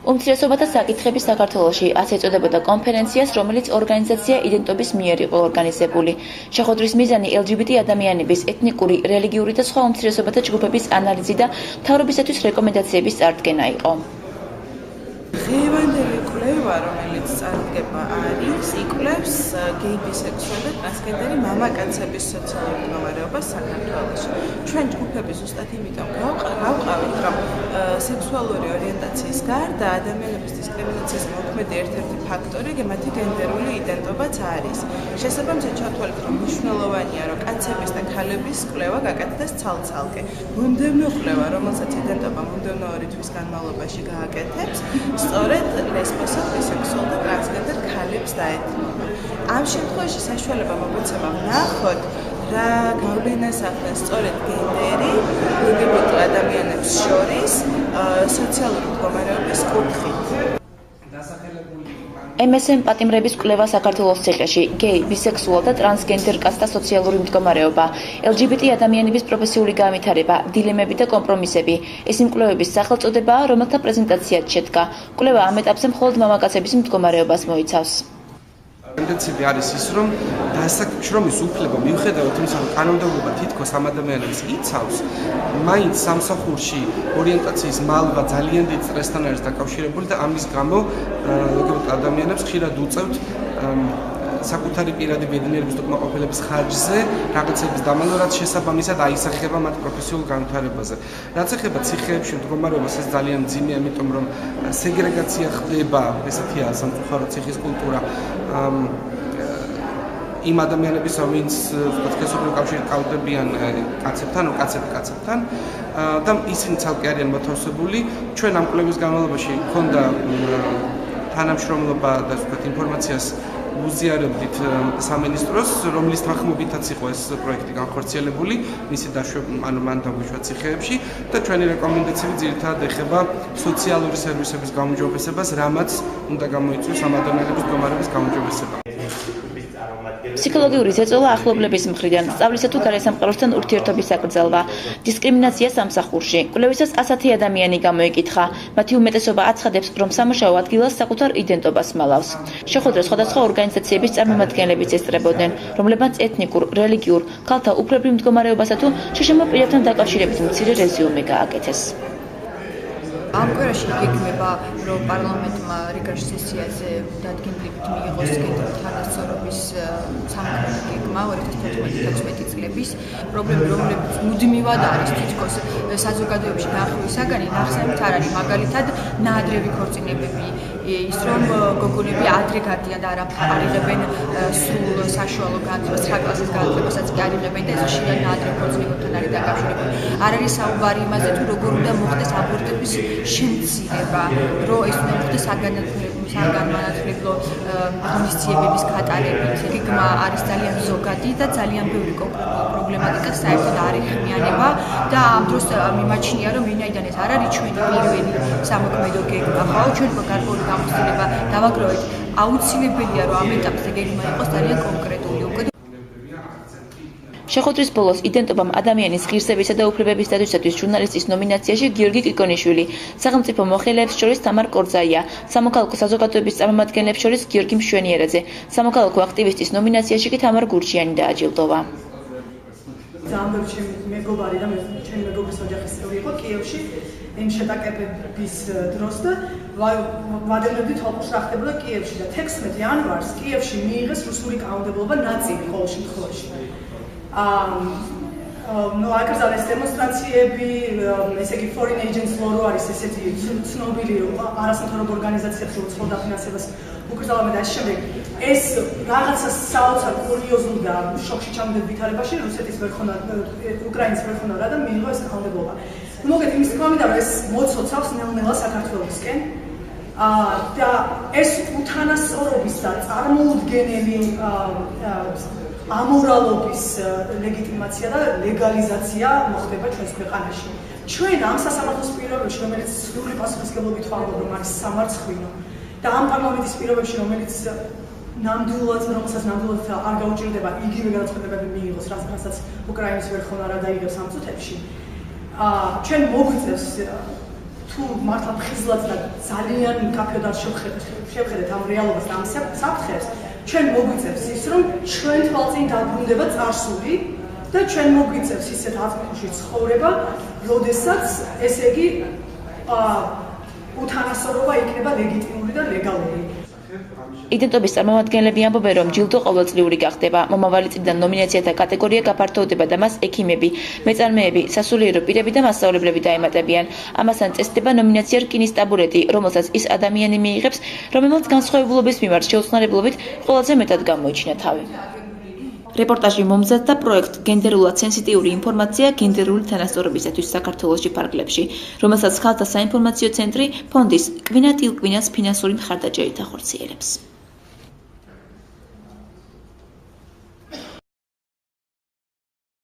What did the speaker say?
უმცირესობათა საკითხების საქართველოში ასე ეწოდებოდა კონფერენციას, რომელიც ორგანიზაცია იდენტობის მიერ იყო ორგანიზებული. შეხვედრის მიზანი LGBT ადამიანების ეთნიკური, რელიგიური და სხვა უმცირესობათა ჯგუფების ანალიზი და მთავრობისათვის რეკომენდაციების წარდგენა იყო. ღევანდელი კვლევა, რომელიც წარდგება არის, იკვლევს გეი, ბისექსუალი და ტრანსგენდერი მამაკაცების სოციალურ მდგომარეობას საქართველოში. ჩვენ ჯგუფები ზუსტად იმიტომ გავყავით, რომ სექსუალური ორიენტაციის გარდა ადამიანების დისკრიმინაციის მოქმედი ერთ-ერთი ფაქტორი მათი გენდერული იდენტობაც არის. შესაბამისად ჩავთვალეთ, რომ მნიშვნელოვანია, რომ კაცების და ქალების კვლევა გაკეთდეს ცალ-ცალკე. მომდევნო კვლევა, რომელსაც იდენტობა მომდევნო 2 თვის განმავლობაში გააკეთებს, სწორედ ლესბოსად, ბისექსუალ და ტრანსგენდერ ქალებს დაეთმობა. ამ შემთხვევაში საშუალება მოგვეცემა ვნახოთ, რა გავლენას ახდენს სწორედ გენდერი LGBT ადამიანებს შორის სოციალური მდგომარეობის კუთხით. MSM პატიმრების კვლევა საქართველოს ციხეში, გეი, ბისექსუალ და ტრანსგენდერ კაცთა სოციალური მდგომარეობა, LGBT ადამიანების პროფესიული განვითარება, დილემები და კომპრომისები. ეს იმ კვლევების სახელწოდებაა, რომელთა პრეზენტაციაც შედგა. კვლევა ამ ეტაპზე მხოლოდ მამაკაცების მდგომარეობას მოიცავს. ტენდენციები არის ის, რომ დასაქმშრომის უფლება მიუხედავად იმისა, რომ კანონმდებლობა თითქოს ამ ადამიანებს იცავს, მაინც სამსახურში ორიენტაციის მალვა ძალიან დიდ სტრესთან არის დაკავშირებული და ამის გამო LGBT ადამიანებს ხშირად უწევთ საკუთარი პირადი ბედნიერების და კმაყოფილების ხარჯზე რაღაცების დამალვა, რაც შესაბამისად აისახება მათ პროფესიულ განვითარებაზე. რაც ეხება ციხეებში მდგომარეობას, ეს ძალიან მძიმეა, იმიტომ რომ სეგრეგაცია ხდება, ესეთია სამწუხაროდ ციხის კულტურა. იმ ადამიანების, ვინც სქესობრივ კავშირით კავშირდებიან კაცებთან, კაცებთან და ისინი ცალკე არიან მოთავსებული. ჩვენ ამ კვლევის განმავლობაში ჰქონდა თანამშრომლობა და ინფორმაციას უზიარებდით სამინისტროს, რომლის თანხმობითაც იყო ეს პროექტი განხორციელებული, მისი მან დაგვიშვა ციხეებში და ჩვენი რეკომენდაციები ძირითადად ეხება სოციალური სერვისების გაუმჯობესებას, რამაც უნდა გამოიწვიოს ამ ადამიანების მდგომარეობის გაუმჯობესება. ფსიქოლოგიური ზეწოლა ახლობლების მხრიდან, სწავლისა თუ გარესამყაროსთან ურთიერთობის აკრძალვა, დისკრიმინაცია სამსახურში. კვლევისას 100 ადამიანი გამოიკითხა. მათი უმეტესობა აცხადებს, რომ სამუშაო ადგილას საკუთარ იდენტობას მალავს. შეხვედრას სხვადასხვა ორგანიზაციების წარმომადგენლებიც ესწრებოდნენ, რომლებმაც ეთნიკურ, რელიგიურ, ქალთა უფლებრივ მდგომარეობასა თუ შშმ პირებთან დაკავშირებით მცირე რეზიუმე გააკეთეს. ამ კვირაში გეგმება, რომ პარლამენტმა რეგულარულ სესიაზე დადგენილებით მიიღოს გენდერული თანასწორობის სამხედრო გეგმა 2014-2016 წლების. პრობლემა, რომლებიც მუდმივად არის თითქოს საზოგადოებაში განხილვის საგანი, ნახსენებით არ არის, მაგალითად, ნაადრევი ქორწინებები, ის რომ გოგონები ადრე გადიან და არიღებენ სრულ საშუალო განათლებას, 9 კლასის განათლებასაც კი არიღებენ და ეს ხშირად ნაადრევ ქორწინებებთან არის დაკავშირებული. არ არის საუბარი იმაზე, თუ როგორ უნდა მოხდეს აბორტების შემცირება, რომ ეს უნდა მოხდეს საგანმანათლებლო ღონისძიებების გატარებით. გეგმა არის ძალიან ზოგადი და ძალიან ბევრი პრობლემატიკა საერთოდ არ იხმიანება და ამ დროს მიმაჩნია, რომ ვინაიდან ეს არ არის ჩვენი პირველი სამოქმედო გეგმა, ხო, ჩვენ გარკვეული გამოცდილება დავაგროვეთ, აუცილებელია, რომ ამ ეტაპზე გეგმა იყოს ძალიან კონკრეტული. შეხვედრის ბოლოს იდენტობამ ადამიანის ღირსებისა და უფლებების დაცვისათვის ჟურნალისტის ნომინაციაში გიორგი კიკონიშვილი, სახელმწიფო მოხელეებს შორის თამარ კორძაია, სამოქალაქო საზოგადოების წარმომადგენლებს შორის გიორგი მშვენიერაძე, სამოქალაქო აქტივისტის ნომინაციაში კი თამარ გურჯიანი დააჯილდოვა. ძალიან ბევრი მეგობარი და ჩემი მეგობრის ოჯახის წევრი იყო კიევში იმ შეტაკებების დროს და ვადევნებდით თვალყურს რა ხდებოდა კიევში და 16 იანვარს კიევში მიიღეს რუსული კანონმდებლობა ნაწილი ყოველ შემთხვევაში. აკრძალეს დემონსტრაციები, ესე იგი Foreign Agents Law რო არის ესეთი ცნობილი არასამთავრობო ორგანიზაცია, რომელიც ხოლმე დაფინანსებას უკრძალავდა და ამ შემდეგ ეს რაღაცა საოცარ კურიოზულ და შოქში ჩამოდგეთ ვითარებაში რუსეთის უკრაინის ვერხონარა და მიიღო ეს კანონმდებლობა. მოგეთ იმის თქმა მინდა, რომ ეს მოცოცავს ნელ-ნელა საქართველოსკენ და ეს უთანასწორობის და წარმოუდგენელი ამორალობის ლეგიტიმაცია და ლეგალიზაცია მოხდება ჩვენს ქვეყანაში. ჩვენ ამ სასამართლოს პირობებში, რომელიც სრული პასუხისმგებლობით ვამბობ, რომ არის სამარცხვინო და ამ პარლამენტის პირობებში, რომელიც რომელსაც ნამდვილად არ გაუჭირდება იგივე განაცხადებები მიიღოს, რასაც უკრაინის ვერხონა რა დაიღებს ამ წუთებში. ჩვენ მოგვიწევს თუ მართლა ფხიზლად და ძალიან მკაფიოდ არ შევხედეთ ამ რეალობას და ამ საფრთხეს, ჩვენ მოგვიწევს ის, რომ ჩვენ თვალწინ დაბრუნდება წარსული და ჩვენ მოგვიწევს ისეთ აზრში ცხოვრება, როდესაც ესე იგი უთანასწორობა იქნება ლეგიტიმური და ლეგალური. იდენტობის წარმომადგენლები ამბობენ, რომ ჯილდო ყოველწლიური გახდება. მომავალი წლიდან ნომინაციათა კატეგორია გაფართოვდება და მას ექიმები, მეწარმეები, სასულიერო პირები და მასწავლებლები დაემატებიან. ამასთან წესდება ნომინაცია რკინის ტაბურეტი, რომელსაც ის ადამიანი მიიღებს, რომელმაც განსხვავებულობის მიმართ შეუწყნარებლობით ყველაზე მეტად გამოიჩინა თავი. რეპორტაჟი მომზადდა პროექტ გენდერულად სენსიტიური ინფორმაცია გენდერული თანასწორობისათვის საქართველოში ფარგლებში, რომელსაც ხალხთა საინფორმაციო ცენტრი ფონდის კვინა ტილკვინას ფინანსური მხარდაჭერით ახორციელებს.